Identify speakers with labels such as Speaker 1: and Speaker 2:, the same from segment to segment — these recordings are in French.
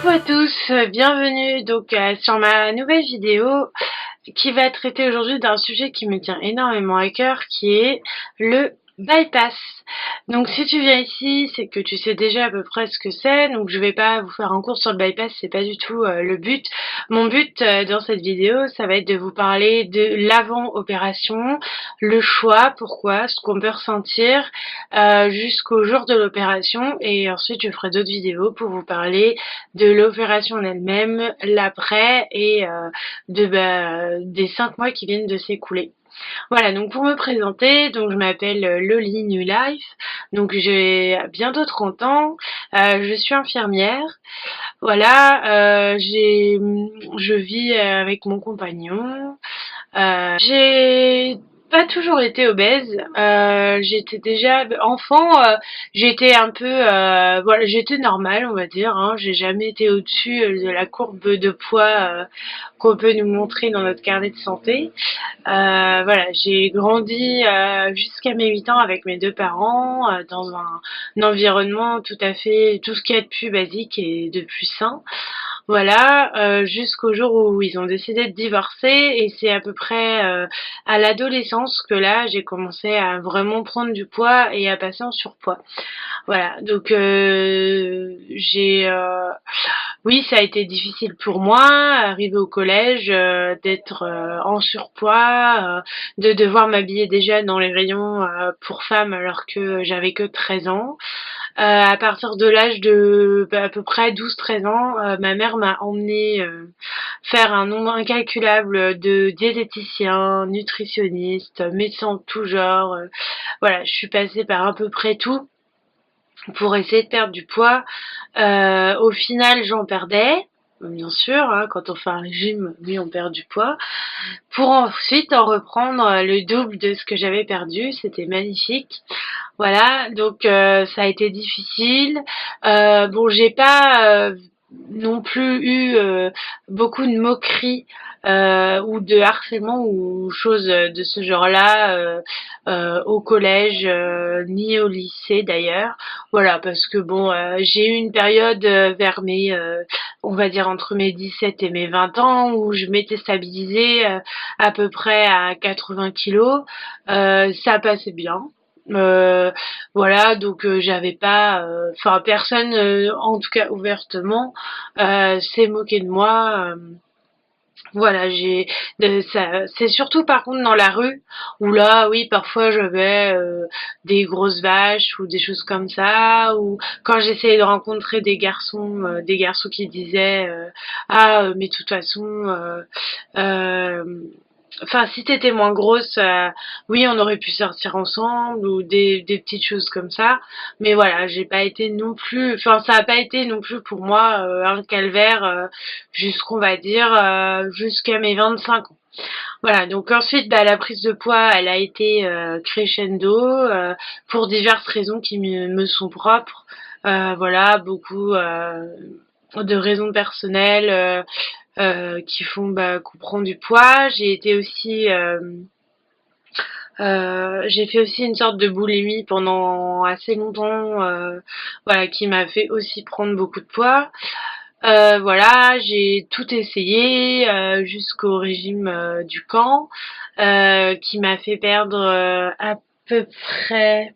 Speaker 1: Coucou à tous, bienvenue sur ma nouvelle vidéo qui va traiter aujourd'hui d'un sujet qui me tient énormément à cœur, qui est le bypass. Donc si tu viens ici, c'est que tu sais déjà à peu près ce que c'est, donc je vais pas vous faire un cours sur le bypass, c'est pas du tout le but. Mon but dans cette vidéo, ça va être de vous parler de l'avant-opération, le choix, pourquoi, ce qu'on peut ressentir jusqu'au jour de l'opération, et ensuite je ferai d'autres vidéos pour vous parler de l'opération en elle-même, l'après et des 5 mois qui viennent de s'écouler. Voilà, donc pour me présenter, donc je m'appelle Loli New Life, donc j'ai bientôt 30 ans, je suis infirmière, voilà, je vis avec mon compagnon, j'ai pas toujours été obèse, j'étais déjà enfant, j'étais un peu, voilà, j'étais normale on va dire, hein, j'ai jamais été au-dessus de la courbe de poids qu'on peut nous montrer dans notre carnet de santé. Voilà, j'ai grandi jusqu'à mes 8 ans avec mes deux parents dans un environnement tout à fait, tout ce qu'il y a de plus basique et de plus sain. Voilà, jusqu'au jour où ils ont décidé de divorcer, et c'est à peu près à l'adolescence que là j'ai commencé à vraiment prendre du poids et à passer en surpoids. Voilà, donc oui, ça a été difficile pour moi, arrivé au collège, d'être en surpoids, de devoir m'habiller déjà dans les rayons pour femmes alors que j'avais que 13 ans. À partir de l'âge de à peu près 12-13 ans, ma mère m'a emmenée faire un nombre incalculable de diététiciens, nutritionnistes, médecins de tout genre. Voilà, je suis passée par à peu près tout pour essayer de perdre du poids. Au final, j'en perdais. Bien sûr, hein, quand on fait un régime, oui, on perd du poids. Pour ensuite en reprendre le double de ce que j'avais perdu. C'était magnifique. Voilà, donc ça a été difficile. Bon, j'ai pas non plus eu beaucoup de moqueries ou de harcèlement ou choses de ce genre-là au collège ni au lycée d'ailleurs. Voilà, parce que bon, j'ai eu une période vers mes, on va dire entre mes 17 et mes 20 ans où je m'étais stabilisée à peu près à 80 kilos. Ça passait bien. Euh, voilà, donc j'avais pas, enfin personne, en tout cas ouvertement, s'est moqué de moi. Voilà, c'est surtout par contre dans la rue où là, oui, parfois j'avais des grosses vaches ou des choses comme ça, ou quand j'essayais de rencontrer des garçons qui disaient mais de toute façon, euh, enfin, si t'étais moins grosse, oui, on aurait pu sortir ensemble ou des petites choses comme ça. Mais voilà, j'ai pas été non plus, enfin, ça a pas été non plus pour moi un calvaire jusqu'on va dire jusqu'à mes 25 ans. Voilà, donc ensuite, bah, la prise de poids, elle a été crescendo pour diverses raisons qui me sont propres. Voilà, beaucoup de raisons personnelles qui font qu'on prend du poids. J'ai fait aussi une sorte de boulimie pendant assez longtemps, voilà, qui m'a fait aussi prendre beaucoup de poids. Voilà, j'ai tout essayé jusqu'au régime du camp, qui m'a fait perdre à peu près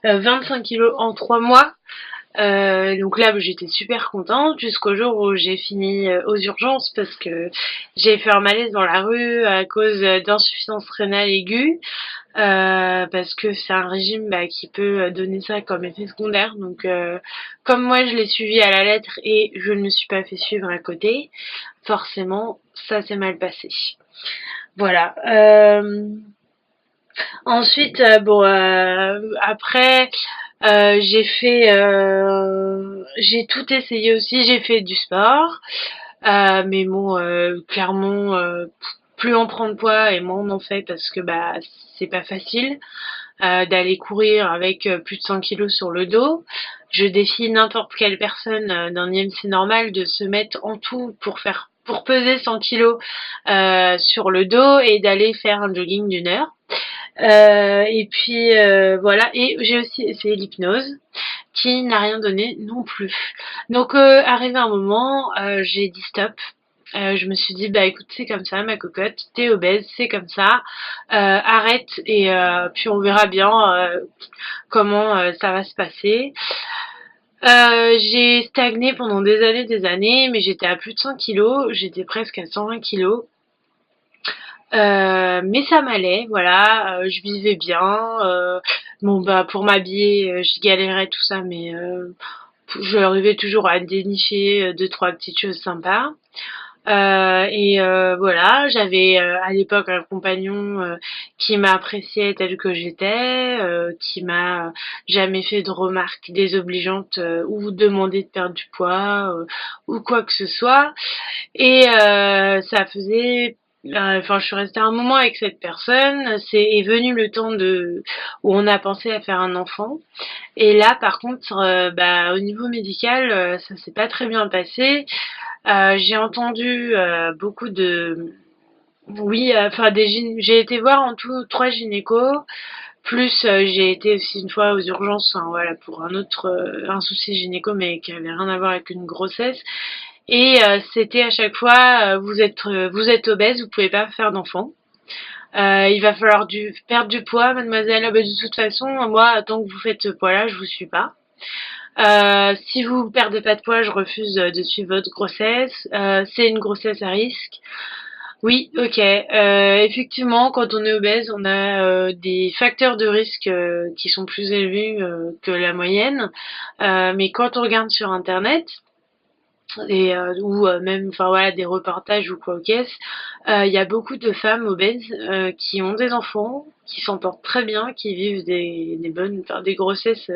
Speaker 1: 25 kilos en 3 mois. Donc là, j'étais super contente jusqu'au jour où j'ai fini aux urgences parce que j'ai fait un malaise dans la rue à cause d'insuffisance rénale aiguë. Parce que c'est un régime qui peut donner ça comme effet secondaire. Donc, comme moi, je l'ai suivi à la lettre et je ne me suis pas fait suivre à côté, forcément, ça s'est mal passé. Voilà. Ensuite, après, j'ai tout essayé aussi. J'ai fait du sport, mais bon, clairement, plus on prend de poids et moins on en fait parce que c'est pas facile d'aller courir avec plus de 100 kilos sur le dos. Je défie n'importe quelle personne d'un IMC normal de se mettre en tout pour peser 100 kilos sur le dos et d'aller faire un jogging d'une heure. Et puis voilà, et j'ai aussi essayé l'hypnose qui n'a rien donné non plus. Donc arrivé un moment, j'ai dit stop. Je me suis dit bah écoute c'est comme ça ma cocotte, t'es obèse, c'est comme ça, arrête et puis on verra bien comment ça va se passer. J'ai stagné pendant des années, mais j'étais à plus de 100 kilos, j'étais presque à 120 kilos. Mais ça m'allait, voilà, je vivais bien. Bon bah pour m'habiller, je galérais tout ça, mais j'arrivais toujours à dénicher deux trois petites choses sympas. Voilà, j'avais à l'époque un compagnon qui m'appréciait telle que j'étais, qui m'a jamais fait de remarques désobligeantes ou demandé de perdre du poids ou quoi que ce soit. Et ça faisait enfin je suis restée un moment avec cette personne, est venu le temps de où on a pensé à faire un enfant. Et là par contre bah au niveau médical ça s'est pas très bien passé. J'ai entendu beaucoup de oui, enfin j'ai été voir en tout 3 gynécos, plus j'ai été aussi une fois aux urgences, enfin voilà, pour un souci gynéco, mais qui avait rien à voir avec une grossesse. Et c'était à chaque fois, vous êtes obèse, vous pouvez pas faire d'enfant. Il va falloir perdre du poids, mademoiselle. Ah bah, de toute façon, moi, tant que vous faites ce poids-là, je vous suis pas. Si vous perdez pas de poids, je refuse de suivre votre grossesse. C'est une grossesse à risque. Oui, ok. Effectivement, quand on est obèse, on a des facteurs de risque qui sont plus élevés que la moyenne. Mais quand on regarde sur Internet, et ou même enfin voilà des reportages ou quoi qu'est-ce, il y a beaucoup de femmes obèses qui ont des enfants, qui s'en portent très bien, qui vivent des bonnes enfin des grossesses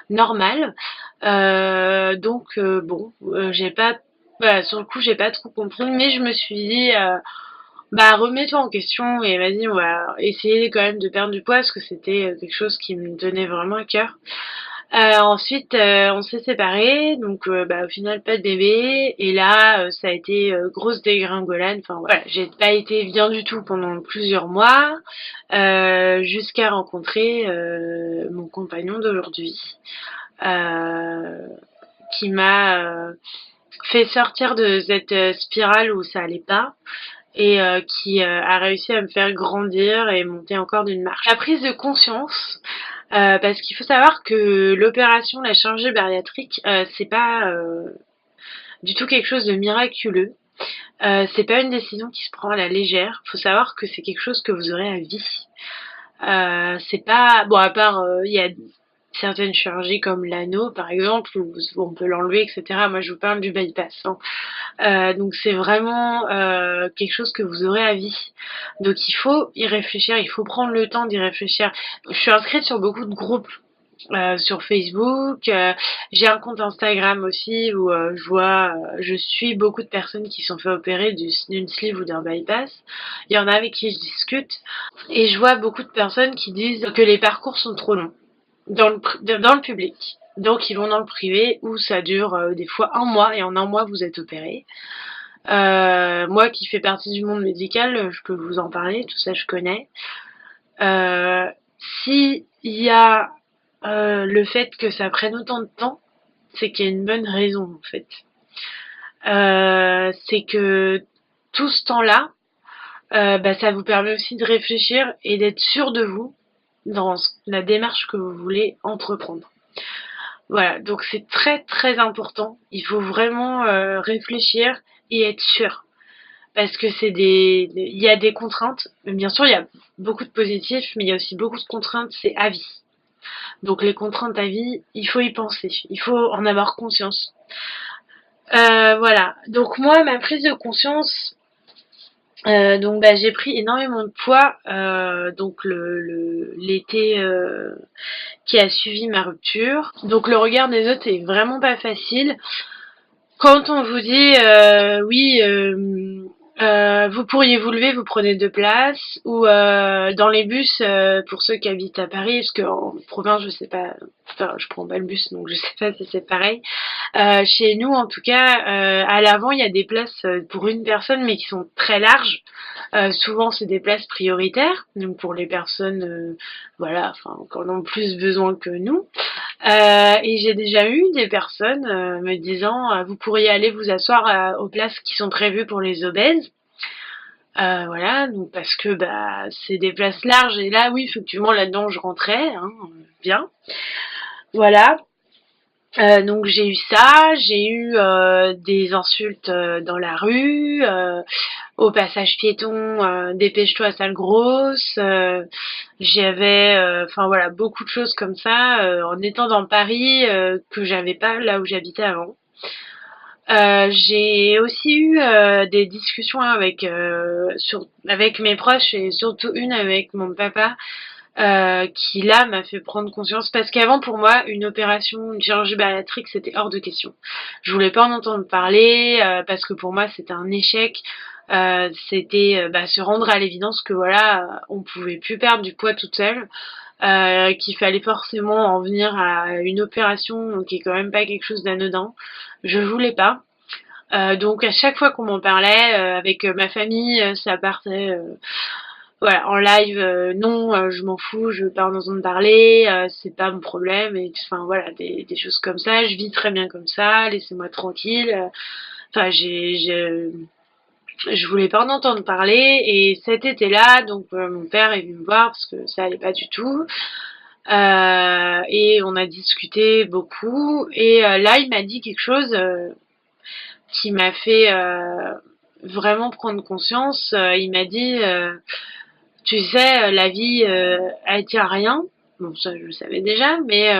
Speaker 1: normales. Donc bon, j'ai pas voilà, sur le coup, j'ai pas trop compris, mais je me suis dit bah remets-toi en question et vas-y, on va essayer quand même de perdre du poids parce que c'était quelque chose qui me tenait vraiment à cœur. Ensuite, on s'est séparés, donc bah, au final pas de bébé. Et là, ça a été grosse dégringolade. Enfin voilà, j'ai pas été bien du tout pendant plusieurs mois, jusqu'à rencontrer mon compagnon d'aujourd'hui, euh, qui m'a fait sortir de cette spirale où ça allait pas et qui a réussi à me faire grandir et monter encore d'une marche. La prise de conscience, parce qu'il faut savoir que l'opération, la chirurgie bariatrique, c'est pas du tout quelque chose de miraculeux. C'est pas une décision qui se prend à la légère. Faut savoir que c'est quelque chose que vous aurez à vie. C'est pas bon à part il y a certaines chirurgies comme l'anneau par exemple où on peut l'enlever etc. Moi je vous parle du bypass. Hein. Donc c'est vraiment quelque chose que vous aurez à vie. Donc il faut y réfléchir, il faut prendre le temps d'y réfléchir. Je suis inscrite sur beaucoup de groupes. Sur Facebook, j'ai un compte Instagram aussi où je suis beaucoup de personnes qui sont fait opérer d'une sleeve ou d'un bypass. Il y en a avec qui je discute et je vois beaucoup de personnes qui disent que les parcours sont trop longs dans le public. Donc ils vont dans le privé où ça dure des fois un mois et en un mois vous êtes opéré. Moi qui fais partie du monde médical, je peux vous en parler, tout ça je connais. Si il y a le fait que ça prenne autant de temps, c'est qu'il y a une bonne raison en fait. C'est que tout ce temps-là, bah, ça vous permet aussi de réfléchir et d'être sûr de vous dans la démarche que vous voulez entreprendre. Voilà, donc c'est très très important. Il faut vraiment réfléchir et être sûr. Parce que il y a des contraintes. Bien sûr, il y a beaucoup de positifs, mais il y a aussi beaucoup de contraintes, c'est à vie. Donc les contraintes à vie, il faut y penser. Il faut en avoir conscience. Voilà. Donc moi, ma prise de conscience, donc bah, j'ai pris énormément de poids donc l'été qui a suivi ma rupture. Donc le regard des autres est vraiment pas facile. Quand on vous dit oui, vous pourriez vous lever, vous prenez 2 places, ou dans les bus pour ceux qui habitent à Paris, parce qu'en province je sais pas, enfin je prends pas le bus donc je sais pas si c'est pareil. Chez nous en tout cas, à l'avant il y a des places pour une personne mais qui sont très larges. Souvent c'est des places prioritaires, donc pour les personnes voilà, enfin qui en ont plus besoin que nous. Et j'ai déjà eu des personnes me disant vous pourriez aller vous asseoir aux places qui sont prévues pour les obèses. Voilà, donc parce que bah c'est des places larges et là oui effectivement là-dedans je rentrais, hein, bien. Voilà. Donc j'ai eu ça, j'ai eu des insultes dans la rue, au passage piéton, dépêche-toi sale grosse. J'avais, enfin voilà, beaucoup de choses comme ça en étant dans Paris que j'avais pas là où j'habitais avant. J'ai aussi eu des discussions avec mes proches et surtout une avec mon papa qui là m'a fait prendre conscience parce qu'avant pour moi une opération, une chirurgie bariatrique c'était hors de question. Je voulais pas en entendre parler parce que pour moi c'était un échec. C'était se rendre à l'évidence que voilà on pouvait plus perdre du poids toute seule, qu'il fallait forcément en venir à une opération qui est quand même pas quelque chose d'anodin. Je voulais pas. Donc à chaque fois qu'on m'en parlait avec ma famille, ça partait voilà, en live, non, je m'en fous, je veux pas en entendre parler, c'est pas mon problème, et enfin voilà, des choses comme ça, je vis très bien comme ça, laissez-moi tranquille. Enfin, je voulais pas en entendre parler, et cet été-là, donc mon père est venu me voir parce que ça allait pas du tout, et on a discuté beaucoup, et là il m'a dit quelque chose qui m'a fait vraiment prendre conscience. Il m'a dit tu sais, la vie, elle tient à rien. Bon, ça, je le savais déjà, mais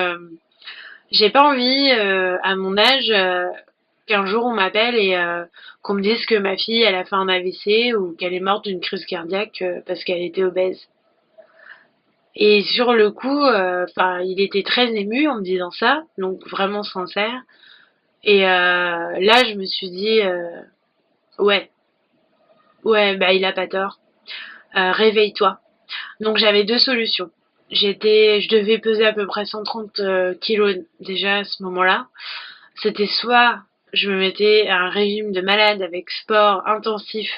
Speaker 1: j'ai pas envie, à mon âge, qu'un jour on m'appelle et qu'on me dise que ma fille, elle a fait un AVC ou qu'elle est morte d'une crise cardiaque parce qu'elle était obèse. Et sur le coup, enfin, il était très ému en me disant ça, donc vraiment sincère. Et là, je me suis dit, ouais, ouais, bah il a pas tort. Réveille-toi. Donc j'avais deux solutions. Je devais peser à peu près 130 kilos déjà à ce moment-là. C'était soit je me mettais à un régime de malade avec sport intensif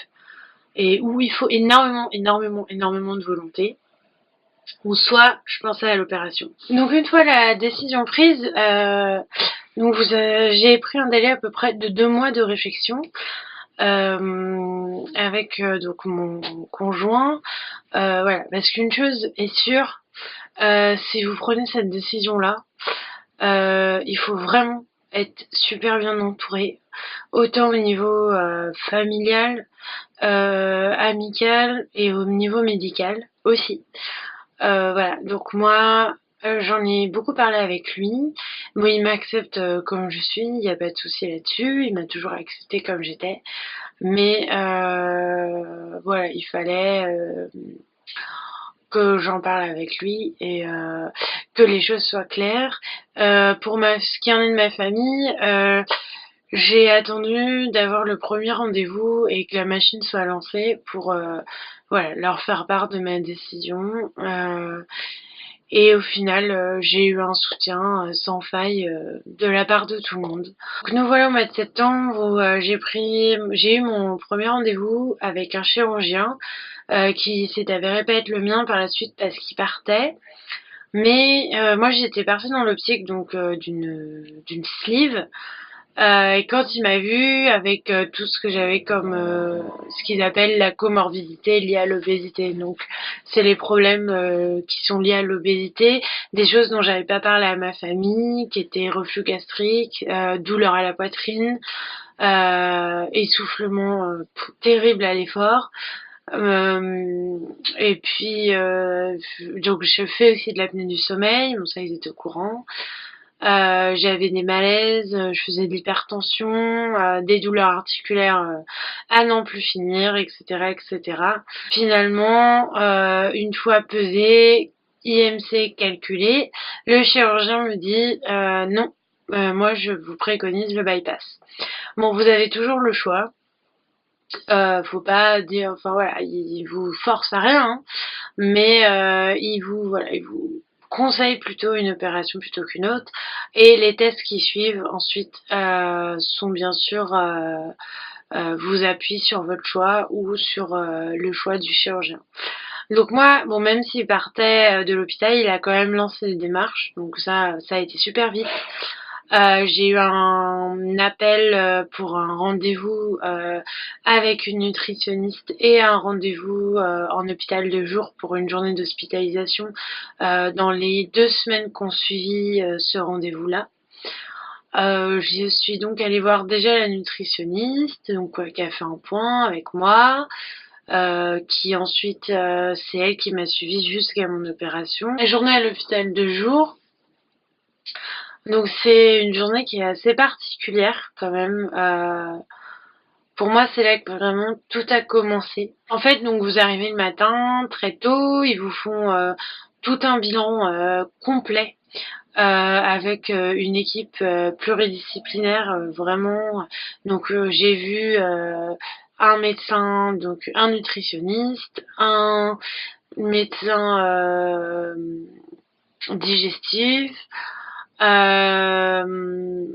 Speaker 1: et où il faut énormément, énormément, énormément de volonté, ou soit je pensais à l'opération. Donc une fois la décision prise, j'ai pris un délai à peu près de 2 mois de réflexion avec donc mon conjoint. Voilà, parce qu'une chose est sûre, si vous prenez cette décision-là, il faut vraiment être super bien entouré, autant au niveau familial, amical et au niveau médical aussi. Voilà, donc moi, j'en ai beaucoup parlé avec lui. Moi, il m'accepte comme je suis, il n'y a pas de souci là-dessus. Il m'a toujours accepté comme j'étais. Mais voilà, il fallait que j'en parle avec lui et que les choses soient claires. Pour ce qui en est de ma famille, j'ai attendu d'avoir le premier rendez-vous et que la machine soit lancée pour voilà, leur faire part de ma décision. Et au final, j'ai eu un soutien sans faille de la part de tout le monde. Donc nous voilà au mois de septembre où j'ai eu mon premier rendez-vous avec un chirurgien qui s'est avéré pas être le mien par la suite parce qu'il partait. Mais moi j'étais partie dans l'optique donc d'une sleeve. Et quand il m'a vu avec tout ce que j'avais comme ce qu'ils appellent la comorbidité liée à l'obésité, donc c'est les problèmes qui sont liés à l'obésité, des choses dont j'avais pas parlé à ma famille, qui étaient reflux gastrique, douleur à la poitrine, essoufflement terrible à l'effort. Euh, et puis donc je fais aussi de l'apnée du sommeil, bon ça ils étaient au courant. J'avais des malaises, je faisais de l'hypertension, des douleurs articulaires à n'en plus finir, etc., etc. Finalement, une fois pesé, IMC calculé, le chirurgien me dit non, moi je vous préconise le bypass. Bon, vous avez toujours le choix. Faut pas dire, enfin voilà, il vous force à rien, hein, mais il vous conseille plutôt une opération plutôt qu'une autre. Et les tests qui suivent ensuite sont bien sûr vous appuient sur votre choix ou sur le choix du chirurgien. Donc moi, bon, même s'il partait de l'hôpital, il a quand même lancé les démarches. Donc ça a été super vite. J'ai eu un appel pour un rendez-vous avec une nutritionniste et un rendez-vous en hôpital de jour pour une journée d'hospitalisation dans les 2 semaines qu'on suivi ce rendez-vous-là. Je suis donc allée voir déjà la nutritionniste, donc qui a fait un point avec moi, qui ensuite, c'est elle qui m'a suivie jusqu'à mon opération. La journée à l'hôpital de jour, donc c'est une journée qui est assez particulière quand même. Pour moi, c'est là que vraiment tout a commencé. En fait, donc vous arrivez le matin très tôt, ils vous font tout un bilan complet avec une équipe pluridisciplinaire vraiment. Donc j'ai vu un médecin, donc un nutritionniste, un médecin digestif. Euh,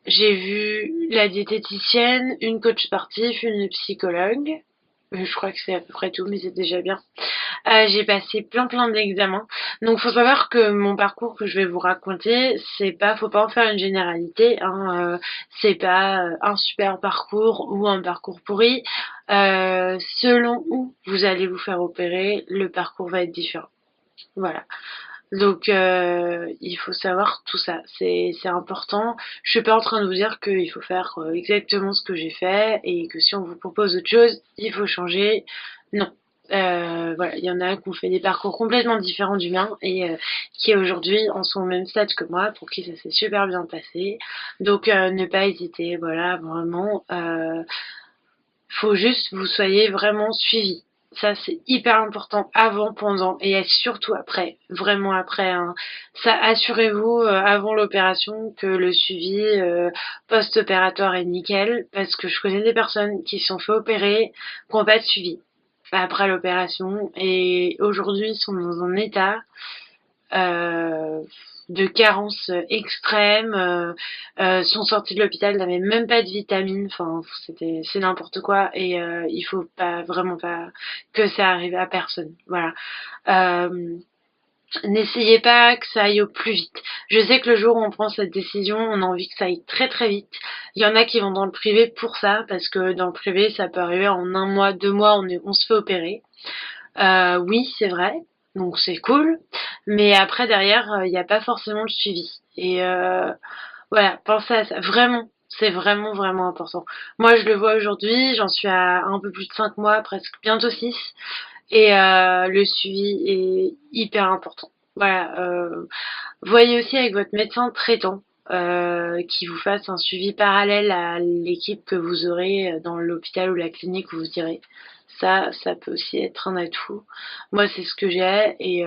Speaker 1: j'ai vu la diététicienne, une coach sportif, une psychologue. Je crois que c'est à peu près tout, mais c'est déjà bien. J'ai passé plein d'examens. Donc faut savoir que mon parcours que je vais vous raconter, faut pas en faire une généralité, hein. C'est pas un super parcours ou un parcours pourri. Selon où vous allez vous faire opérer, le parcours va être différent. Voilà. Donc il faut savoir tout ça, c'est important. Je suis pas en train de vous dire qu'il faut faire exactement ce que j'ai fait et que si on vous propose autre chose, il faut changer. Non. Voilà, il y en a qui ont fait des parcours complètement différents du mien et qui aujourd'hui en sont au même stade que moi, pour qui ça s'est super bien passé. Donc ne pas hésiter, voilà, vraiment. Faut juste que vous soyez vraiment suivis. Ça, c'est hyper important avant, pendant et surtout après. Vraiment après, hein. Ça, assurez-vous avant l'opération que le suivi post-opératoire est nickel parce que je connais des personnes qui se sont fait opérer, qui n'ont pas de suivi après l'opération et aujourd'hui sont dans un état euh, de carence extrême, sont sortis de l'hôpital, n'avaient même pas de vitamines, enfin c'est n'importe quoi et il faut pas vraiment pas que ça arrive à personne. Voilà. Euh, N'essayez pas que ça aille au plus vite. Je sais que le jour où on prend cette décision, on a envie que ça aille très vite. Il y en a qui vont dans le privé pour ça, parce que dans le privé, ça peut arriver en 1 mois, 2 mois, on se fait opérer. Oui, c'est vrai, donc c'est cool. Mais après, derrière, il n'y a pas forcément le suivi. Et voilà, pensez à ça. Vraiment, c'est vraiment important. Moi, je le vois aujourd'hui, j'en suis à un peu plus de 5 mois, presque bientôt 6. Et le suivi est hyper important. Voilà. Voyez aussi avec votre médecin traitant qui vous fasse un suivi parallèle à l'équipe que vous aurez dans l'hôpital ou la clinique où vous irez. Ça peut aussi être un atout. Moi, c'est ce que j'ai et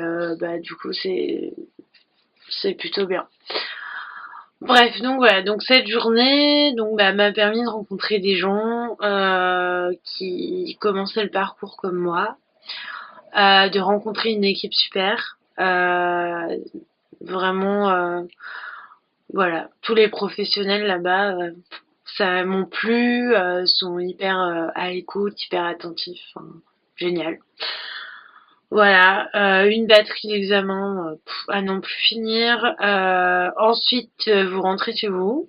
Speaker 1: du coup, c'est plutôt bien. Bref, donc voilà, donc cette journée m'a permis de rencontrer des gens qui commençaient le parcours comme moi, de rencontrer une équipe super, vraiment voilà, tous les professionnels là-bas, ça m'ont plu, sont hyper à l'écoute, hyper attentifs, enfin, génial. Voilà, une batterie d'examen à non plus finir. Ensuite, vous rentrez chez vous.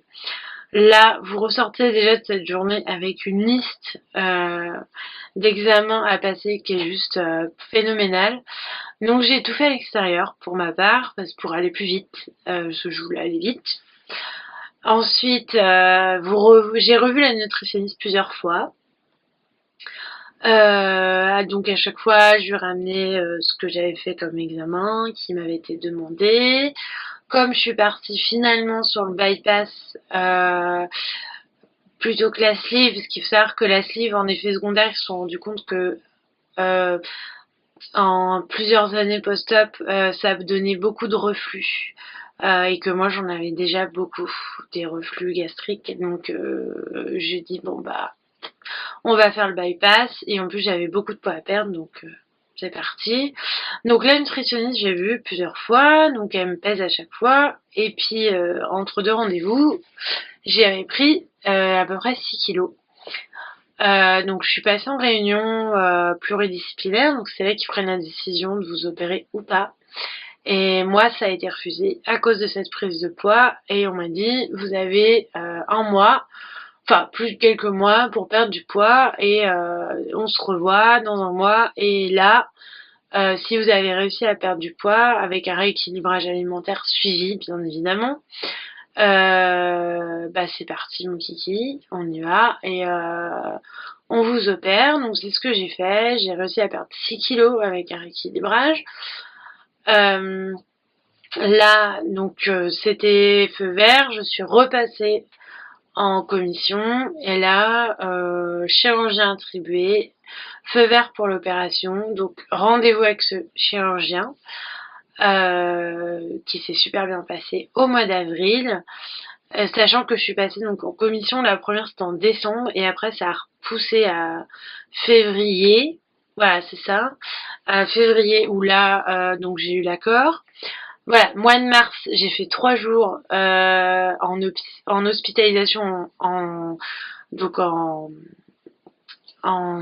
Speaker 1: Là, vous ressortez déjà de cette journée avec une liste d'examens à passer qui est juste phénoménale. Donc j'ai tout fait à l'extérieur pour ma part, parce que pour aller plus vite, parce que je voulais aller vite. Ensuite, j'ai revu la nutritionniste plusieurs fois. Donc à chaque fois, je lui ramenais ce que j'avais fait comme examen, qui m'avait été demandé. Comme je suis partie finalement sur le bypass plutôt que la sleeve, parce qu'il faut savoir que la sleeve, en effet secondaire, ils se sont rendus compte que euh, en plusieurs années post-op, ça donnait beaucoup de reflux. Et que moi j'en avais déjà beaucoup, des reflux gastriques. Donc j'ai dit bon bah on va faire le bypass. Et en plus j'avais beaucoup de poids à perdre, donc c'est parti. Donc la nutritionniste j'ai vu plusieurs fois, donc elle me pèse à chaque fois. Et puis entre deux rendez-vous, j'ai pris à peu près 6 kilos. Donc je suis passée en réunion pluridisciplinaire, donc c'est là qu'ils prennent la décision de vous opérer ou pas. Et moi, ça a été refusé à cause de cette prise de poids. Et on m'a dit, vous avez un mois, enfin plus de quelques mois pour perdre du poids. Et on se revoit dans un mois. Et là, si vous avez réussi à perdre du poids avec un rééquilibrage alimentaire suivi, bien évidemment, bah c'est parti mon kiki, on y va. Et on vous opère. Donc c'est ce que j'ai fait. J'ai réussi à perdre 6 kilos avec un rééquilibrage. Euh, Là, donc c'était feu vert, je suis repassée en commission et là, chirurgien attribué, feu vert pour l'opération, donc rendez-vous avec ce chirurgien qui s'est super bien passé au mois d'avril, sachant que je suis passée donc en commission, la première c'était en décembre et après ça a repoussé à février, voilà c'est ça, à février où là donc j'ai eu l'accord. Voilà, mois de mars, j'ai fait 3 jours en hospitalisation, donc en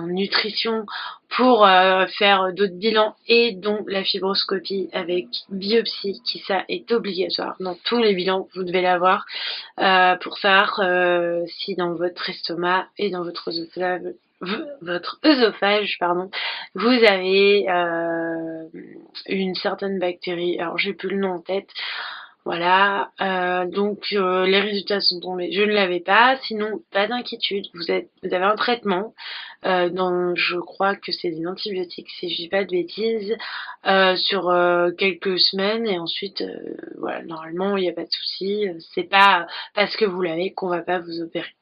Speaker 1: nutrition pour faire d'autres bilans et dont la fibroscopie avec biopsie qui ça est obligatoire dans tous les bilans, vous devez l'avoir pour savoir si dans votre estomac et dans votre œsophage, pardon, vous avez une certaine bactérie. Alors j'ai plus le nom en tête. Voilà, donc les résultats sont tombés. Je ne l'avais pas, sinon pas d'inquiétude. Vous avez un traitement dont je crois que c'est des antibiotiques, si je dis pas de bêtises, sur quelques semaines et ensuite, voilà, normalement il n'y a pas de souci. C'est pas parce que vous l'avez qu'on va pas vous opérer.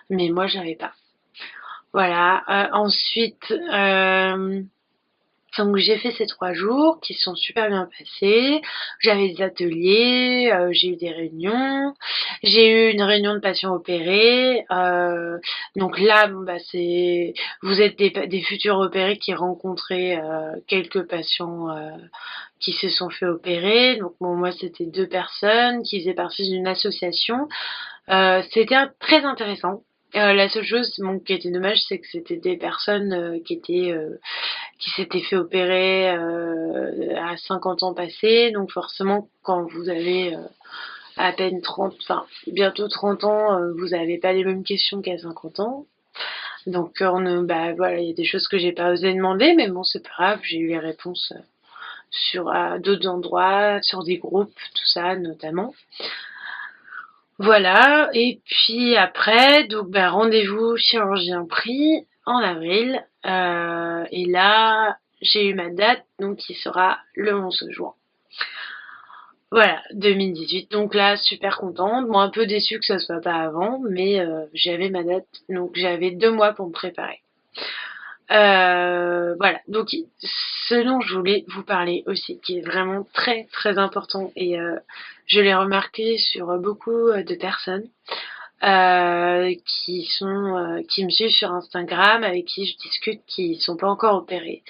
Speaker 1: Mais moi j'avais pas. Voilà. Ensuite. Donc j'ai fait ces 3 jours qui se sont super bien passés. J'avais des ateliers, j'ai eu des réunions. J'ai eu une réunion de patients opérés. Donc là, bon, bah c'est vous êtes des futurs opérés qui rencontraient quelques patients qui se sont fait opérer. Donc bon, moi c'était 2 personnes qui faisaient partie d'une association. C'était très intéressant. La seule chose bon, qui était dommage, c'est que c'était des personnes qui s'étaient fait opérer à 50 ans passés. Donc forcément, quand vous avez à peine 30, enfin bientôt 30 ans, vous n'avez pas les mêmes questions qu'à 50 ans. Donc bah voilà, il y a des choses que j'ai pas osé demander, mais bon c'est pas grave, j'ai eu les réponses sur d'autres endroits, sur des groupes, tout ça notamment. Voilà, et puis après, donc bah, rendez-vous chirurgien pris en avril. Et là, j'ai eu ma date, donc qui sera le 11 juin. Voilà, 2018. Donc là, super contente. Bon, un peu déçue que ça soit pas avant, mais j'avais ma date, donc j'avais 2 mois pour me préparer. Voilà, donc ce dont je voulais vous parler aussi, qui est vraiment très très important et je l'ai remarqué sur beaucoup de personnes qui me suivent sur Instagram, avec qui je discute, qui sont pas encore opérés,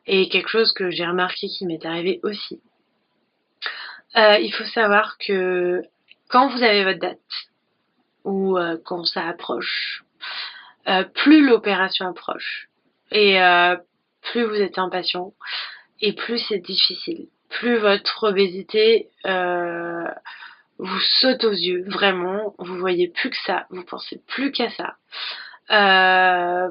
Speaker 1: et quelque chose que j'ai remarqué qui m'est arrivé aussi. Il faut savoir que quand vous avez votre date ou quand ça approche, plus l'opération approche et plus vous êtes impatient et plus c'est difficile. Plus votre obésité vous saute aux yeux, vraiment, vous voyez plus que ça, vous pensez plus qu'à ça.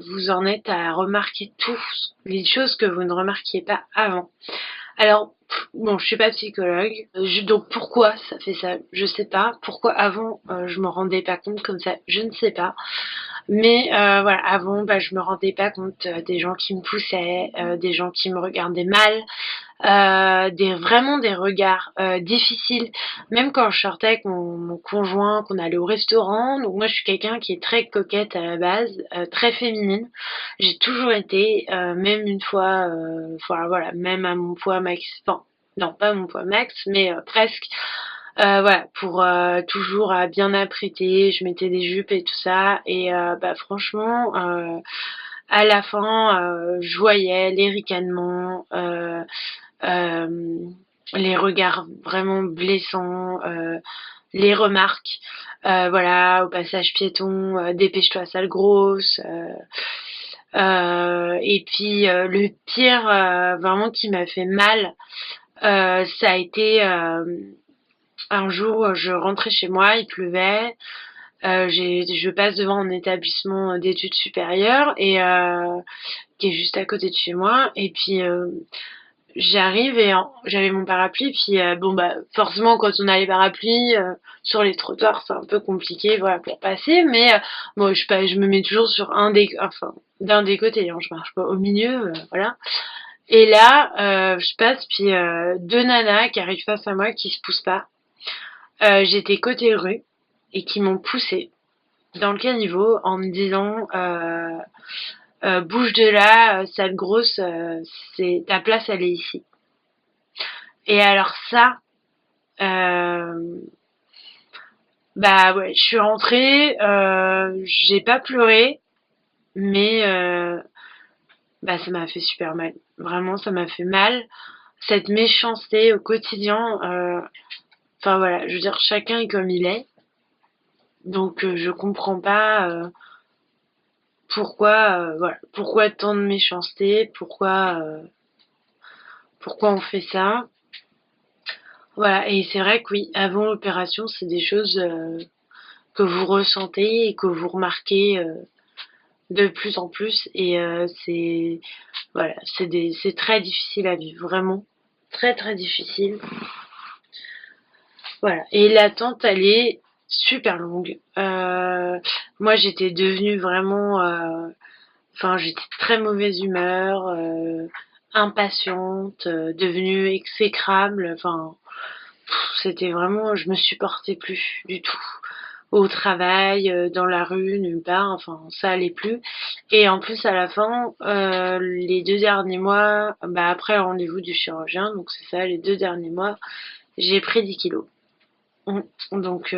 Speaker 1: Vous en êtes à remarquer tous les choses que vous ne remarquiez pas avant. Alors, bon, je suis pas psychologue, donc pourquoi ça fait ça, je sais pas. Pourquoi avant je me rendais pas compte comme ça, je ne sais pas. Mais voilà, avant, bah, je me rendais pas compte des gens qui me poussaient, des gens qui me regardaient mal, vraiment des regards difficiles. Même quand je sortais avec mon conjoint, qu'on allait au restaurant. Donc moi, je suis quelqu'un qui est très coquette à la base, très féminine. J'ai toujours été, même une fois, voilà, même à mon poids max. Enfin, non, pas mon poids max, mais presque. Voilà, pour toujours bien apprêter, je mettais des jupes et tout ça, et bah franchement, à la fin, je voyais les ricanements, les regards vraiment blessants, les remarques, voilà, au passage piéton, dépêche-toi sale grosse. Et puis le pire, vraiment qui m'a fait mal, ça a été un jour, je rentrais chez moi, il pleuvait. Je passe devant un établissement d'études supérieures et qui est juste à côté de chez moi. Et puis j'arrive et j'avais mon parapluie. Puis bon bah forcément quand on a les parapluies sur les trottoirs c'est un peu compliqué voilà pour passer. Mais bon je me mets toujours sur d'un des côtés. Hein, je marche pas au milieu voilà. Et là je passe puis deux nanas qui arrivent face à moi qui se poussent pas. J'étais côté rue et qui m'ont poussée dans le caniveau en me disant bouge de là, sale grosse, c'est ta place, elle est ici. Et alors ça, euh, bah ouais, je suis rentrée, j'ai pas pleuré, mais bah ça m'a fait super mal. Vraiment, ça m'a fait mal. Cette méchanceté au quotidien, enfin voilà, je veux dire, chacun est comme il est. Donc je comprends pas pourquoi, voilà, pourquoi tant de méchanceté, pourquoi on fait ça. Voilà, et c'est vrai que oui, avant l'opération, c'est des choses que vous ressentez et que vous remarquez de plus en plus. Et c'est voilà, c'est très difficile à vivre, vraiment très très difficile. Voilà, et l'attente, elle est super longue. Moi, j'étais devenue vraiment, enfin, j'étais très mauvaise humeur, impatiente, devenue exécrable. Enfin, c'était vraiment, je me supportais plus du tout. Au travail, dans la rue, nulle part, enfin ça allait plus. Et en plus à la fin, les 2 derniers mois, bah après le rendez-vous du chirurgien, donc c'est ça, les 2 derniers mois, j'ai pris 10 kilos. Donc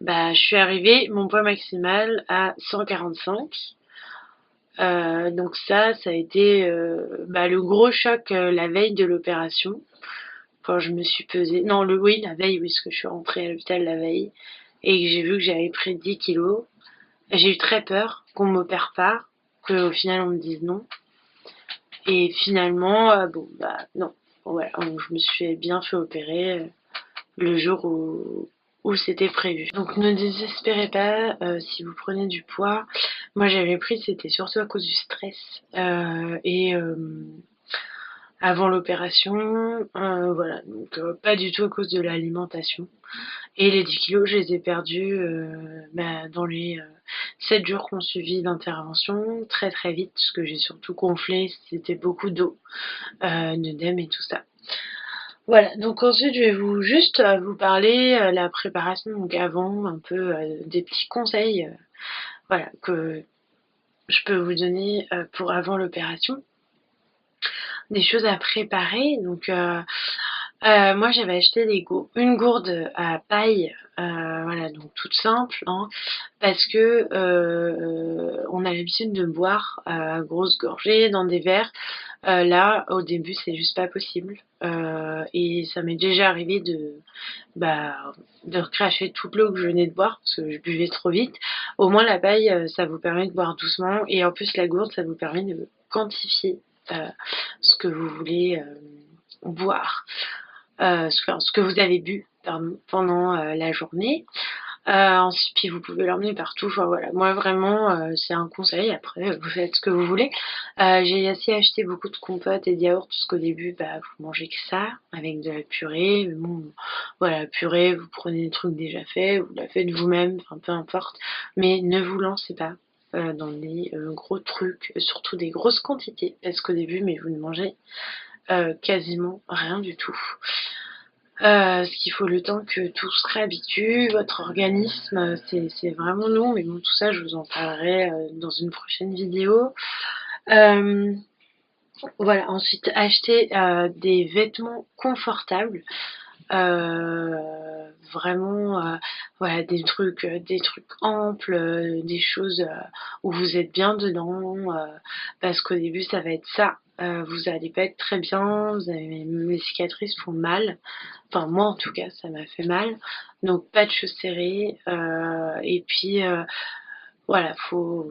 Speaker 1: bah je suis arrivée, mon poids maximal à 145. Donc ça a été bah, le gros choc la veille de l'opération quand je me suis pesée. Non, oui, la veille, oui, parce que je suis rentrée à l'hôpital la veille et que j'ai vu que j'avais pris 10 kilos. J'ai eu très peur qu'on m'opère pas, qu'au final on me dise non. Et finalement, bon, bah non. Voilà, je me suis bien fait opérer le jour où c'était prévu. Donc ne désespérez pas si vous prenez du poids. Moi j'avais pris, c'était surtout à cause du stress. Et avant l'opération, voilà, donc pas du tout à cause de l'alimentation. Et les 10 kilos, je les ai perdus bah, dans les 7 jours qu'on suivi d'intervention, très très vite, parce que j'ai surtout gonflé, c'était beaucoup d'eau, d'œdème et tout ça. Voilà, donc ensuite je vais juste vous parler la préparation, donc avant, un peu des petits conseils voilà, que je peux vous donner pour avant l'opération. Des choses à préparer, donc moi j'avais acheté une gourde à paille, voilà, donc toute simple, hein, parce que on a l'habitude de boire à grosses gorgées dans des verres. Là, au début, c'est juste pas possible. Et ça m'est déjà arrivé bah, de recracher toute l'eau que je venais de boire parce que je buvais trop vite. Au moins, la paille, ça vous permet de boire doucement. Et en plus, la gourde, ça vous permet de quantifier ce que vous voulez boire, ce que vous avez bu pardon, pendant la journée. Ensuite, puis vous pouvez l'emmener partout. Enfin, voilà, moi vraiment, c'est un conseil. Après, vous faites ce que vous voulez. J'ai aussi acheté beaucoup de compotes et de yaourts parce qu'au début, bah, vous mangez que ça avec de la purée. Mais bon, voilà, la purée, vous prenez des trucs déjà faits, vous la faites vous-même, enfin peu importe. Mais ne vous lancez pas dans des gros trucs, surtout des grosses quantités, parce qu'au début, mais vous ne mangez quasiment rien du tout. Ce qu'il faut le temps que tout se réhabitue, votre organisme, c'est vraiment long, mais bon, tout ça, je vous en parlerai dans une prochaine vidéo. Euh, voilà, ensuite, acheter des vêtements confortables. Vraiment, voilà, des trucs amples, des choses où vous êtes bien dedans, parce qu'au début, ça va être ça. vous allez pas être très bien, les cicatrices font mal. Enfin, moi en tout cas, ça m'a fait mal. Donc pas de choses serrées. Et puis voilà, faut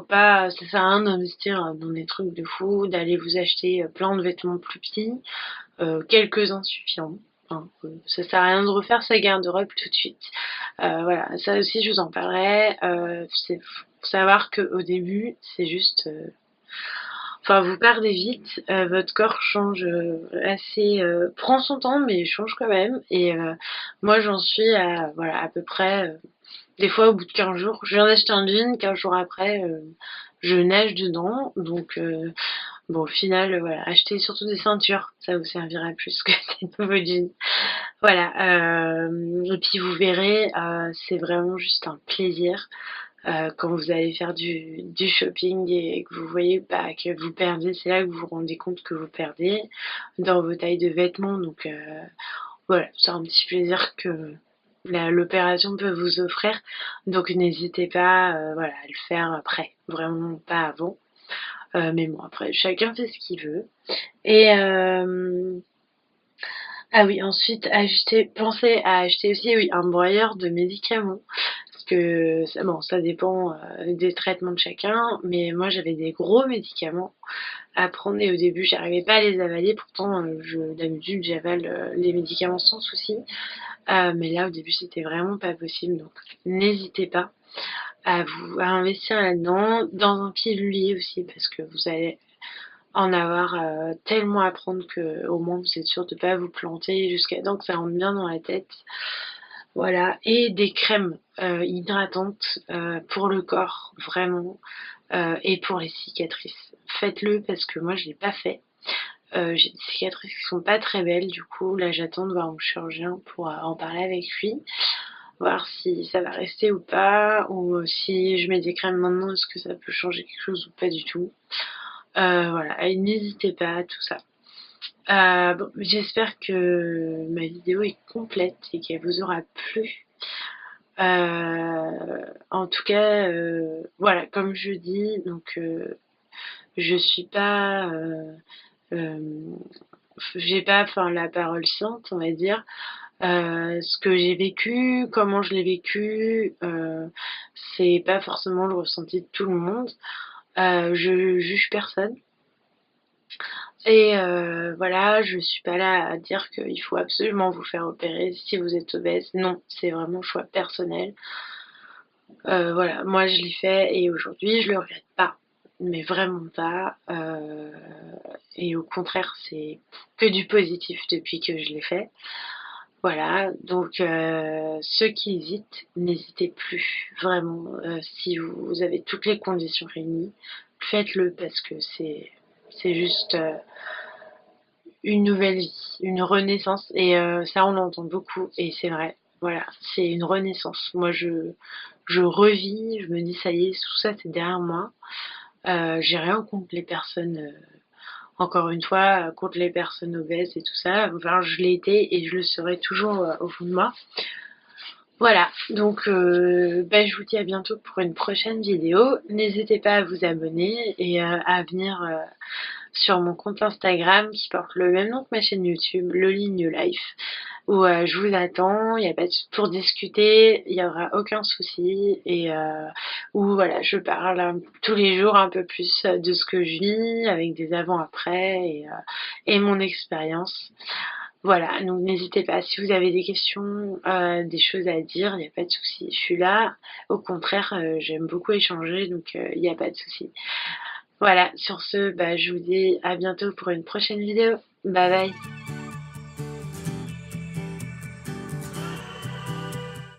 Speaker 1: pas, ça sert à rien d'investir dans des trucs de fou, d'aller vous acheter plein de vêtements plus petits, quelques-uns suffiront. Hein, ça sert à rien de refaire sa garde-robe tout de suite. Voilà, ça aussi je vous en parlerai. Faut savoir qu'au début, c'est juste enfin, vous perdez vite, votre corps change assez, prend son temps, mais change quand même. Et moi, j'en suis à, voilà, à peu près, des fois au bout de 15 jours, je viens d'acheter un jean, 15 jours après, je nage dedans. Donc, bon, au final, voilà, achetez surtout des ceintures, ça vous servira plus que des nouveaux jeans. Voilà, et puis vous verrez, c'est vraiment juste un plaisir quand vous allez faire du shopping et que vous voyez que vous perdez, c'est là que vous vous rendez compte que vous perdez dans vos tailles de vêtements. Donc voilà, c'est un petit plaisir que l'opération peut vous offrir. Donc n'hésitez pas voilà, à le faire après, vraiment pas avant. Mais bon, après, chacun fait ce qu'il veut. Et ah oui, ensuite, pensez à acheter aussi oui, un broyeur de médicaments. Parce que bon, ça dépend des traitements de chacun, mais moi j'avais des gros médicaments à prendre et au début j'arrivais pas à les avaler, pourtant d'habitude j'avale les médicaments sans souci, mais là au début c'était vraiment pas possible, donc n'hésitez pas à investir là-dedans, dans un pilulier aussi, parce que vous allez en avoir tellement à prendre que au moins vous êtes sûr de pas vous planter jusqu'à temps que ça rentre bien dans la tête. Voilà, et des crèmes hydratantes pour le corps, vraiment, et pour les cicatrices. Faites-le parce que moi je l'ai pas fait. J'ai des cicatrices qui sont pas très belles, du coup là j'attends de voir mon chirurgien pour en parler avec lui, voir si ça va rester ou pas, ou si je mets des crèmes maintenant, est-ce que ça peut changer quelque chose ou pas du tout. Voilà, et n'hésitez pas à tout ça. Bon, j'espère que ma vidéo est complète et qu'elle vous aura plu. En tout cas, voilà, comme je dis, donc je suis pas, j'ai pas, enfin, la parole sainte, on va dire. Ce que j'ai vécu, comment je l'ai vécu, c'est pas forcément le ressenti de tout le monde. Je juge personne. Et voilà, je suis pas là à dire qu'il faut absolument vous faire opérer si vous êtes obèse. Non, c'est vraiment choix personnel. Voilà, moi je l'ai fait et aujourd'hui je le regrette pas, mais vraiment pas. Et au contraire, c'est que du positif depuis que je l'ai fait. Voilà, donc ceux qui hésitent, n'hésitez plus, vraiment. Si vous avez toutes les conditions réunies, faites-le parce que c'est juste une nouvelle vie, une renaissance. Et ça, on l'entend beaucoup et c'est vrai. Voilà, c'est une renaissance. Moi, je revis, je me dis ça y est, tout ça c'est derrière moi. J'ai rien contre les personnes, encore une fois, contre les personnes obèses et tout ça. Enfin, je l'ai été et je le serai toujours au fond de moi. Voilà, donc je vous dis à bientôt pour une prochaine vidéo. N'hésitez pas à vous abonner et à venir sur mon compte Instagram qui porte le même nom que ma chaîne YouTube, Loli New Life, où je vous attends, il y a pas de... pour discuter, il n'y aura aucun souci, et où voilà, je parle tous les jours un peu plus de ce que je vis, avec des avant-après, et mon expérience. Voilà, donc n'hésitez pas, si vous avez des questions, des choses à dire, il n'y a pas de souci, je suis là. Au contraire, j'aime beaucoup échanger, donc il n'y a pas de souci. Voilà, sur ce, je vous dis à bientôt pour une prochaine vidéo. Bye bye.